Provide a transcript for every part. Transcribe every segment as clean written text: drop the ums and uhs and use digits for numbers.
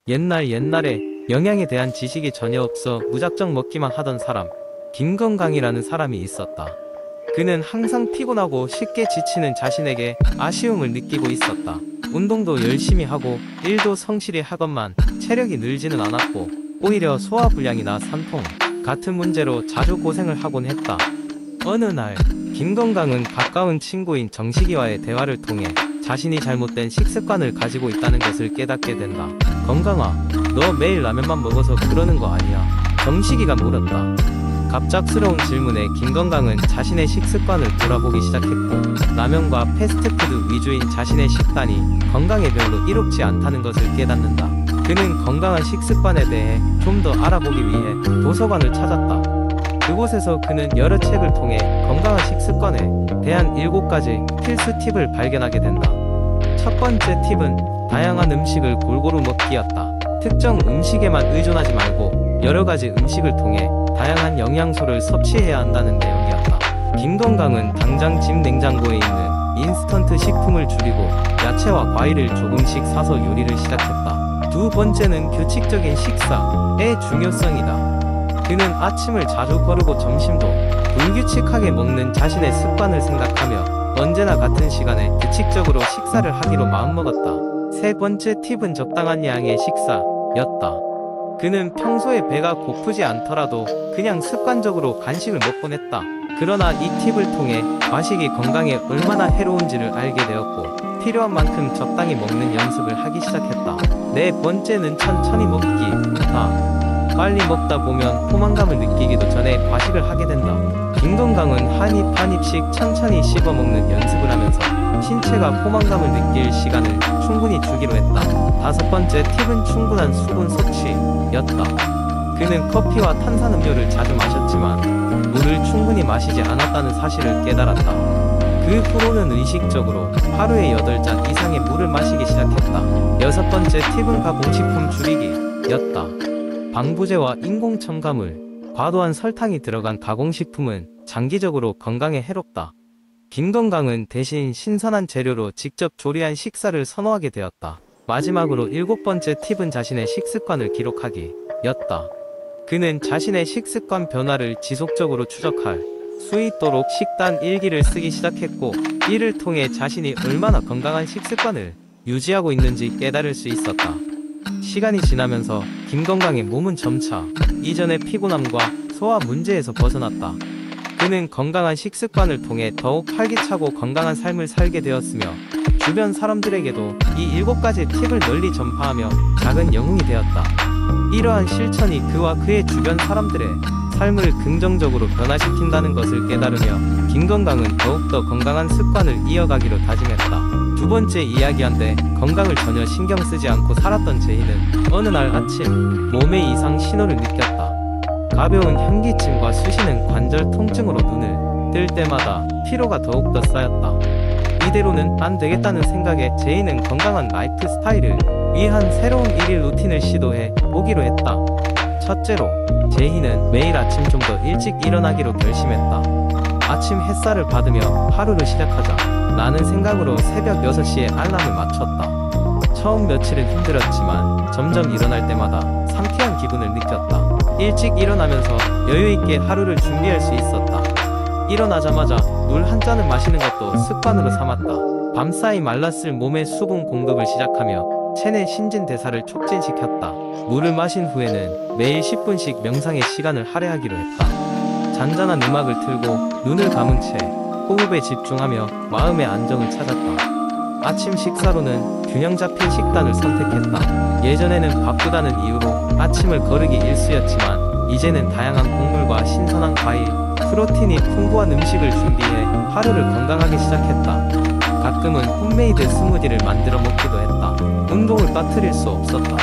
옛날에 영양에 대한 지식이 전혀 없어 무작정 먹기만 하던 사람, 김건강이라는 사람이 있었다. 그는 항상 피곤하고 쉽게 지치는 자신에게 아쉬움을 느끼고 있었다. 운동도 열심히 하고 일도 성실히 하건만 체력이 늘지는 않았고 오히려 소화불량이나 산통 같은 문제로 자주 고생을 하곤 했다. 어느 날 김건강은 가까운 친구인 정식이와의 대화를 통해 자신이 잘못된 식습관을 가지고 있다는 것을 깨닫게 된다. 건강아, 너 매일 라면만 먹어서 그러는 거 아니야? 정식이가 물었다. 갑작스러운 질문에 김건강은 자신의 식습관을 돌아보기 시작했고 라면과 패스트푸드 위주인 자신의 식단이 건강에 별로 이롭지 않다는 것을 깨닫는다. 그는 건강한 식습관에 대해 좀 더 알아보기 위해 도서관을 찾았다. 그곳에서 그는 여러 책을 통해 건강한 식습관에 대한 7가지 필수 팁을 발견하게 된다. 첫 번째 팁은 다양한 음식을 골고루 먹기였다. 특정 음식에만 의존하지 말고 여러 가지 음식을 통해 다양한 영양소를 섭취해야 한다는 내용이었다. 김건강은 당장 집 냉장고에 있는 인스턴트 식품을 줄이고 야채와 과일을 조금씩 사서 요리를 시작했다. 두 번째는 규칙적인 식사의 중요성이다. 그는 아침을 자주 거르고 점심도 불규칙하게 먹는 자신의 습관을 생각하며 언제나 같은 시간에 규칙적으로 식사를 하기로 마음먹었다. 세 번째 팁은 적당한 양의 식사였다. 그는 평소에 배가 고프지 않더라도 그냥 습관적으로 간식을 먹곤 했다. 그러나 이 팁을 통해 과식이 건강에 얼마나 해로운지를 알게 되었고 필요한 만큼 적당히 먹는 연습을 하기 시작했다. 네 번째는 천천히 먹기다. 빨리 먹다 보면 포만감을 느끼기도 전에 과식을 하게 된다. 김건강은 한 입 한 입씩 천천히 씹어 먹는 연습을 하면서 신체가 포만감을 느낄 시간을 충분히 주기로 했다. 다섯 번째 팁은 충분한 수분 섭취였다. 그는 커피와 탄산음료를 자주 마셨지만 물을 충분히 마시지 않았다는 사실을 깨달았다. 그 후로는 의식적으로 하루에 8잔 이상의 물을 마시기 시작했다. 여섯 번째 팁은 가공식품 줄이기였다. 방부제와 인공첨가물, 과도한 설탕이 들어간 가공식품은 장기적으로 건강에 해롭다. 김건강은 대신 신선한 재료로 직접 조리한 식사를 선호하게 되었다. 마지막으로 7번째 팁은 자신의 식습관을 기록하기였다. 그는 자신의 식습관 변화를 지속적으로 추적할 수 있도록 식단 일기를 쓰기 시작했고 이를 통해 자신이 얼마나 건강한 식습관을 유지하고 있는지 깨달을 수 있었다. 시간이 지나면서 김건강의 몸은 점차 이전의 피곤함과 소화 문제에서 벗어났다. 그는 건강한 식습관을 통해 더욱 활기차고 건강한 삶을 살게 되었으며 주변 사람들에게도 이 7가지 팁을 널리 전파하며 작은 영웅이 되었다. 이러한 실천이 그와 그의 주변 사람들의 삶을 긍정적으로 변화시킨다는 것을 깨달으며 김건강은 더욱더 건강한 습관을 이어가기로 다짐했다. 두 번째 이야기한데 건강을 전혀 신경 쓰지 않고 살았던 제이는 어느 날 아침 몸에 이상 신호를 느꼈다. 가벼운 현기증과 쑤시는 관절 통증으로 눈을 뜰 때마다 피로가 더욱더 쌓였다. 이대로는 안 되겠다는 생각에 제이는 건강한 라이프 스타일을 위한 새로운 1일 루틴을 시도해 보기로 했다. 첫째로 제이는 매일 아침 좀 더 일찍 일어나기로 결심했다. 아침 햇살을 받으며 하루를 시작하자 라는 생각으로 새벽 6시에 알람을 맞췄다. 처음 며칠은 힘들었지만 점점 일어날 때마다 상쾌한 기분을 느꼈다. 일찍 일어나면서 여유있게 하루를 준비할 수 있었다. 일어나자마자 물 한 잔을 마시는 것도 습관으로 삼았다. 밤사이 말랐을 몸의 수분 공급을 시작하며 체내 신진대사를 촉진시켰다. 물을 마신 후에는 매일 10분씩 명상의 시간을 할애하기로 했다. 잔잔한 음악을 틀고 눈을 감은 채 호흡에 집중하며 마음의 안정을 찾았다. 아침 식사로는 균형 잡힌 식단을 선택했다. 예전에는 바쁘다는 이유로 아침을 거르기 일쑤였지만 이제는 다양한 곡물과 신선한 과일, 프로틴이 풍부한 음식을 준비해 하루를 건강하게 시작했다. 가끔은 홈메이드 스무디를 만들어 먹기도 했다. 운동을 빠뜨릴 수 없었다.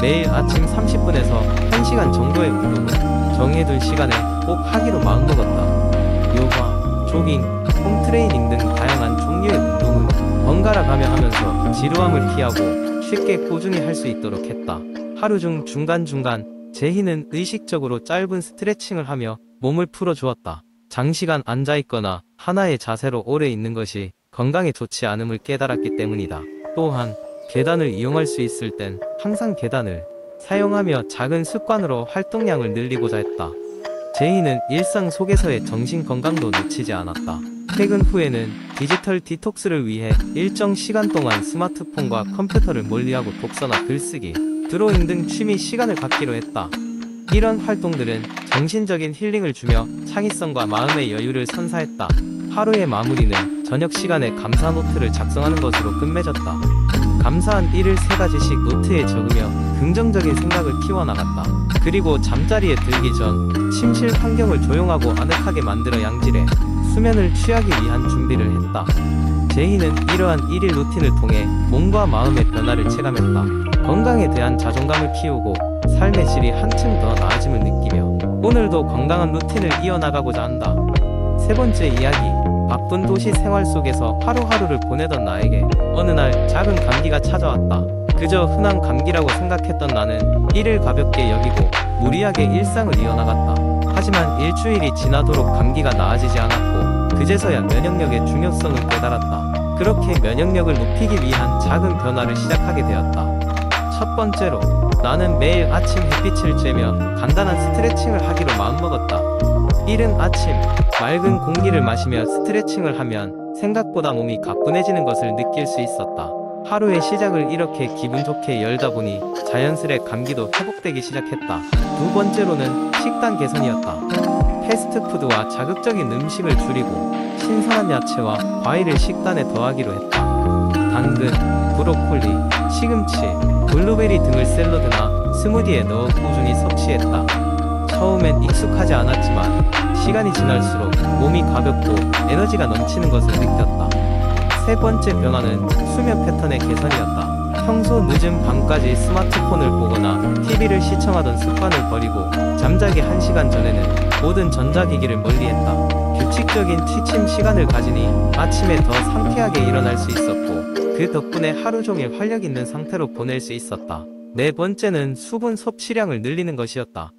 매일 아침 30분에서 1시간 정도의 운동을 정해둔 시간에 꼭 하기로 마음먹었다. 요가, 조깅, 홈트레이닝 등 다양한 종류의 운동을 번갈아 가며 하면서 지루함을 피하고 쉽게 꾸준히 할 수 있도록 했다. 하루 중 중간중간 제희는 의식적으로 짧은 스트레칭을 하며 몸을 풀어주었다. 장시간 앉아있거나 하나의 자세로 오래 있는 것이 건강에 좋지 않음을 깨달았기 때문이다. 또한 계단을 이용할 수 있을 땐 항상 계단을 사용하며 작은 습관으로 활동량을 늘리고자 했다. 제이는 일상 속에서의 정신 건강도 놓치지 않았다. 퇴근 후에는 디지털 디톡스를 위해 일정 시간 동안 스마트폰과 컴퓨터를 멀리하고 독서나 글쓰기, 드로잉 등 취미 시간을 갖기로 했다. 이런 활동들은 정신적인 힐링을 주며 창의성과 마음의 여유를 선사했다. 하루의 마무리는 저녁 시간에 감사 노트를 작성하는 것으로 끝맺었다. 감사한 일을 3가지씩 노트에 적으며 긍정적인 생각을 키워나갔다. 그리고 잠자리에 들기 전 침실 환경을 조용하고 아늑하게 만들어 양질의 수면을 취하기 위한 준비를 했다. 제이는 이러한 일일 루틴을 통해 몸과 마음의 변화를 체감했다. 건강에 대한 자존감을 키우고 삶의 질이 한층 더 나아짐을 느끼며 오늘도 건강한 루틴을 이어나가고자 한다. 3번째 이야기. 바쁜 도시 생활 속에서 하루하루를 보내던 나에게 어느 날 작은 감기가 찾아왔다. 그저 흔한 감기라고 생각했던 나는 이를 가볍게 여기고 무리하게 일상을 이어나갔다. 하지만 일주일이 지나도록 감기가 나아지지 않았고 그제서야 면역력의 중요성을 깨달았다. 그렇게 면역력을 높이기 위한 작은 변화를 시작하게 되었다. 첫 번째로 나는 매일 아침 햇빛을 쬐며 간단한 스트레칭을 하기로 마음먹었다. 이른 아침 맑은 공기를 마시며 스트레칭을 하면 생각보다 몸이 가뿐해지는 것을 느낄 수 있었다. 하루의 시작을 이렇게 기분 좋게 열다 보니 자연스레 감기도 회복되기 시작했다. 두 번째로는 식단 개선이었다. 패스트푸드와 자극적인 음식을 줄이고 신선한 야채와 과일을 식단에 더하기로 했다. 당근, 브로콜리, 시금치, 블루베리 등을 샐러드나 스무디에 넣어 꾸준히 섭취했다. 처음엔 익숙하지 않았지만 시간이 지날수록 몸이 가볍고 에너지가 넘치는 것을 느꼈다. 3번째 변화는 수면 패턴의 개선이었다. 평소 늦은 밤까지 스마트폰을 보거나 TV를 시청하던 습관을 버리고 잠자기 1시간 전에는 모든 전자기기를 멀리했다. 규칙적인 취침 시간을 가지니 아침에 더 상쾌하게 일어날 수 있었고 그 덕분에 하루 종일 활력 있는 상태로 보낼 수 있었다. 4번째는 수분 섭취량을 늘리는 것이었다.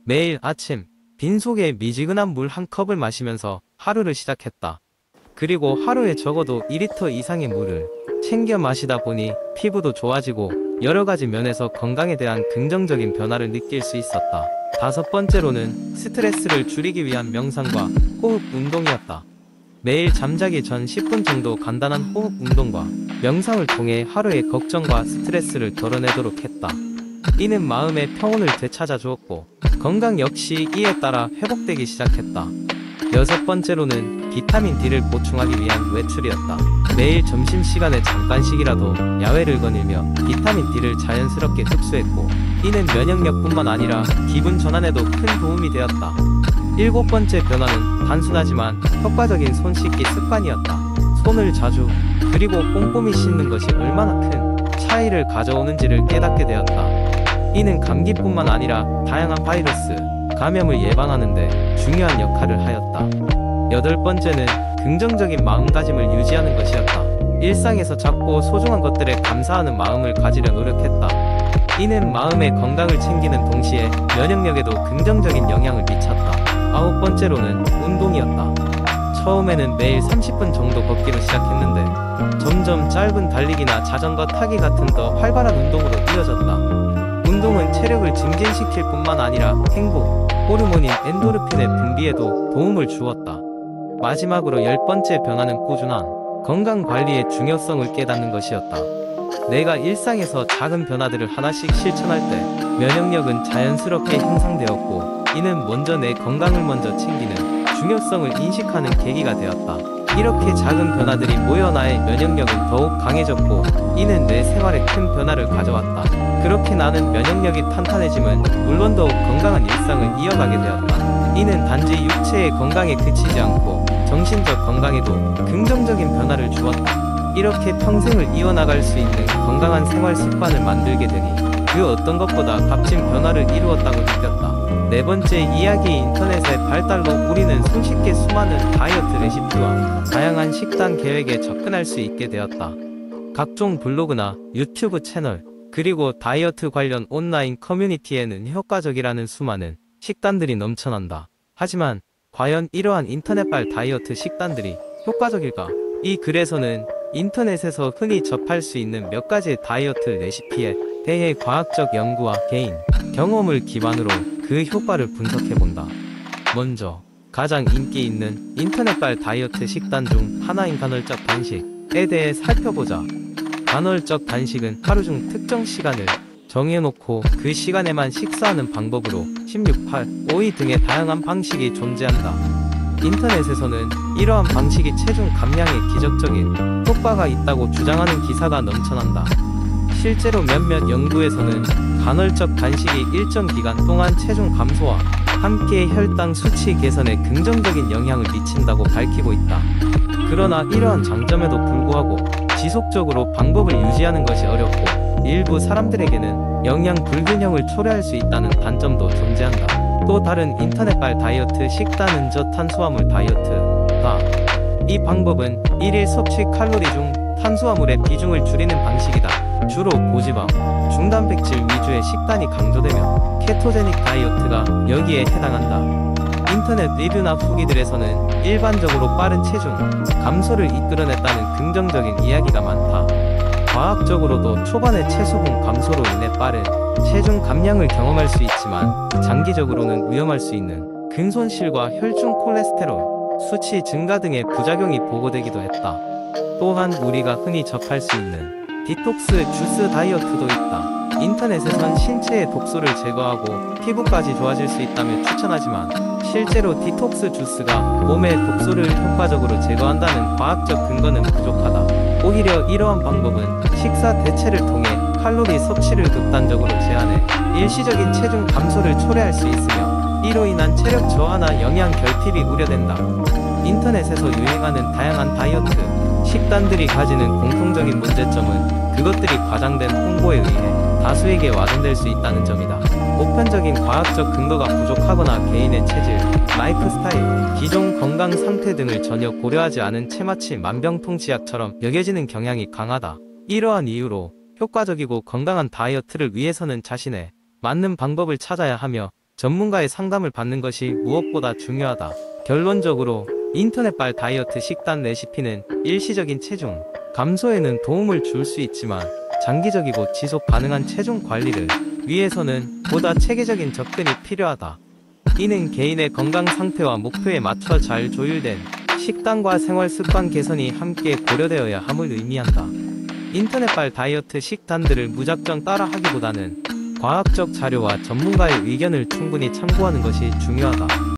매일 아침 빈속에 미지근한 물 1컵을 마시면서 하루를 시작했다. 그리고 하루에 적어도 2리터 이상의 물을 챙겨 마시다 보니 피부도 좋아지고 여러가지 면에서 건강에 대한 긍정적인 변화를 느낄 수 있었다. 5번째로는 스트레스를 줄이기 위한 명상과 호흡 운동이었다. 매일 잠자기 전 10분 정도 간단한 호흡 운동과 명상을 통해 하루의 걱정과 스트레스를 덜어내도록 했다. 이는 마음의 평온을 되찾아 주었고 건강 역시 이에 따라 회복되기 시작했다. 6번째로는 비타민 D를 보충하기 위한 외출이었다. 매일 점심시간에 잠깐씩이라도 야외를 거닐며 비타민 D를 자연스럽게 흡수했고 이는 면역력뿐만 아니라 기분 전환에도 큰 도움이 되었다. 7번째 변화는 단순하지만 효과적인 손 씻기 습관이었다. 손을 자주 그리고 꼼꼼히 씻는 것이 얼마나 큰 차이를 가져오는지를 깨닫게 되었다. 이는 감기뿐만 아니라 다양한 바이러스, 감염을 예방하는 데 중요한 역할을 하였다. 8번째는 긍정적인 마음가짐을 유지하는 것이었다. 일상에서 작고 소중한 것들에 감사하는 마음을 가지려 노력했다. 이는 마음의 건강을 챙기는 동시에 면역력에도 긍정적인 영향을 미쳤다. 9번째로는 운동이었다. 처음에는 매일 30분 정도 걷기로 시작했는데 점점 짧은 달리기나 자전거 타기 같은 더 활발한 운동으로 이어졌다. 운동은 체력을 증진시킬 뿐만 아니라 행복, 호르몬인 엔도르핀의 분비에도 도움을 주었다. 마지막으로 10번째 변화는 꾸준한 건강관리의 중요성을 깨닫는 것이었다. 내가 일상에서 작은 변화들을 하나씩 실천할 때 면역력은 자연스럽게 형성되었고 이는 먼저 내 건강을 먼저 챙기는 중요성을 인식하는 계기가 되었다. 이렇게 작은 변화들이 모여 나의 면역력은 더욱 강해졌고 이는 내 생활에 큰 변화를 가져왔다. 그렇게 나는 면역력이 탄탄해짐은 물론 더욱 건강한 일상을 이어가게 되었다. 이는 단지 육체의 건강에 그치지 않고 정신적 건강에도 긍정적인 변화를 주었다. 이렇게 평생을 이어나갈 수 있는 건강한 생활 습관을 만들게 되니 그 어떤 것보다 값진 변화를 이루었다고 느꼈다. 4번째 이야기. 인터넷의 발달로 우리는 손쉽게 수많은 다이어트 레시피와 다양한 식단 계획에 접근할 수 있게 되었다. 각종 블로그나 유튜브 채널 그리고 다이어트 관련 온라인 커뮤니티에는 효과적이라는 수많은 식단들이 넘쳐난다. 하지만 과연 이러한 인터넷발 다이어트 식단들이 효과적일까? 이 글에서는 인터넷에서 흔히 접할 수 있는 몇 가지 다이어트 레시피에 대해 과학적 연구와 개인 경험을 기반으로 그 효과를 분석해본다. 먼저 가장 인기 있는 인터넷발 다이어트 식단 중 하나인 간헐적 단식에 대해 살펴보자. 간헐적 단식은 하루 중 특정 시간을 정해놓고 그 시간에만 식사하는 방법으로 16, 8, 5이 등의 다양한 방식이 존재한다. 인터넷에서는 이러한 방식이 체중 감량에 기적적인 효과가 있다고 주장하는 기사가 넘쳐난다. 실제로 몇몇 연구에서는 간헐적 단식이 일정 기간 동안 체중 감소와 함께 혈당 수치 개선에 긍정적인 영향을 미친다고 밝히고 있다. 그러나 이러한 장점에도 불구하고 지속적으로 방법을 유지하는 것이 어렵고 일부 사람들에게는 영양 불균형을 초래할 수 있다는 단점도 존재한다. 또 다른 인터넷발 다이어트 식단은 저탄수화물 다이어트다. 이 방법은 일일 섭취 칼로리 중 탄수화물의 비중을 줄이는 방식이다. 주로 고지방, 중단백질 위주의 식단이 강조되며 케토제닉 다이어트가 여기에 해당한다. 인터넷 리뷰나 후기들에서는 일반적으로 빠른 체중 감소를 이끌어냈다는 긍정적인 이야기가 많다. 과학적으로도 초반의 체수분 감소로 인해 빠른 체중 감량을 경험할 수 있지만 장기적으로는 위험할 수 있는 근손실과 혈중 콜레스테롤 수치 증가 등의 부작용이 보고되기도 했다. 또한 우리가 흔히 접할 수 있는 디톡스 주스 다이어트도 있다. 인터넷에선 신체의 독소를 제거하고 피부까지 좋아질 수 있다며 추천하지만 실제로 디톡스 주스가 몸의 독소를 효과적으로 제거한다는 과학적 근거는 부족하다. 오히려 이러한 방법은 식사 대체를 통해 칼로리 섭취를 극단적으로 제한해 일시적인 체중 감소를 초래할 수 있으며 이로 인한 체력 저하나 영양 결핍이 우려된다. 인터넷에서 유행하는 다양한 다이어트 식단들이 가지는 공통적인 문제점은 그것들이 과장된 홍보에 의해 다수에게 와전될 수 있다는 점이다. 보편적인 과학적 근거가 부족하거나 개인의 체질, 라이프 스타일, 기존 건강 상태 등을 전혀 고려하지 않은 채마치 만병통치약처럼 여겨지는 경향이 강하다. 이러한 이유로 효과적이고 건강한 다이어트를 위해서는 자신의 맞는 방법을 찾아야 하며 전문가의 상담을 받는 것이 무엇보다 중요하다. 결론적으로 인터넷발 다이어트 식단 레시피는 일시적인 체중 감소에는 도움을 줄 수 있지만 장기적이고 지속 가능한 체중 관리를 위해서는 보다 체계적인 접근이 필요하다. 이는 개인의 건강 상태와 목표에 맞춰 잘 조율된 식단과 생활 습관 개선이 함께 고려되어야 함을 의미한다. 인터넷발 다이어트 식단들을 무작정 따라하기보다는 과학적 자료와 전문가의 의견을 충분히 참고하는 것이 중요하다.